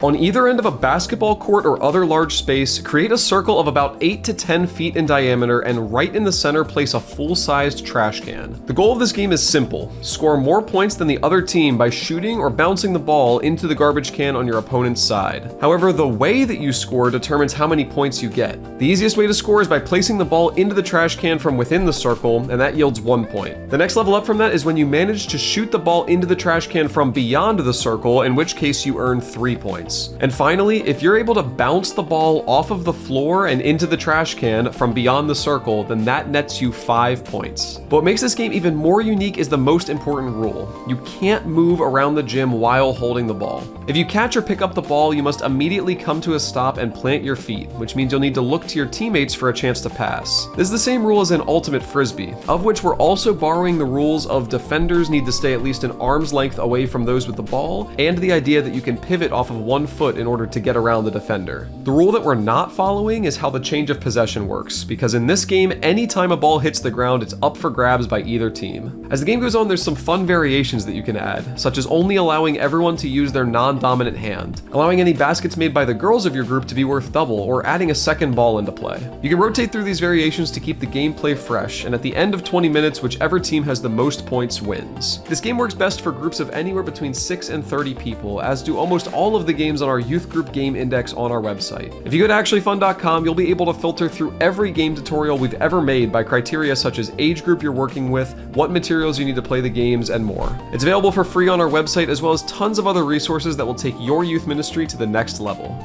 On either end of a basketball court or other large space, create a circle of about 8 to 10 feet in diameter, and right in the center place a full-sized trash can. The goal of this game is simple: score more points than the other team by shooting or bouncing the ball into the garbage can on your opponent's side. However, the way that you score determines how many points you get. The easiest way to score is by placing the ball into the trash can from within the circle, and that yields 1 point. The next level up from that is when you manage to shoot the ball into the trash can from beyond the circle, in which case you earn 3 points. And finally, if you're able to bounce the ball off of the floor and into the trash can from beyond the circle, then that nets you 5 points. But what makes this game even more unique is the most important rule: you can't move around the gym while holding the ball. If you catch or pick up the ball, you must immediately come to a stop and plant your feet, which means you'll need to look to your teammates for a chance to pass. This is the same rule as in Ultimate Frisbee, of which we're also borrowing the rules of defenders need to stay at least an arm's length away from those with the ball, and the idea that you can pivot off of 1 foot in order to get around the defender. The rule that we're not following is how the change of possession works, because in this game, anytime a ball hits the ground, it's up for grabs by either team. As the game goes on, there's some fun variations that you can add, such as only allowing everyone to use their non-dominant hand, allowing any baskets made by the girls of your group to be worth double, or adding a second ball into play. You can rotate through these variations to keep the gameplay fresh, and at the end of 20 minutes, whichever team has the most points wins. This game works best for groups of anywhere between 6 and 30 people, as do almost all of the games on our youth group game index on our website. If you go to ActuallyFun.com, you'll be able to filter through every game tutorial we've ever made by criteria such as age group you're working with, what materials you need to play the games, and more. It's available for free on our website, as well as tons of other resources that will take your youth ministry to the next level.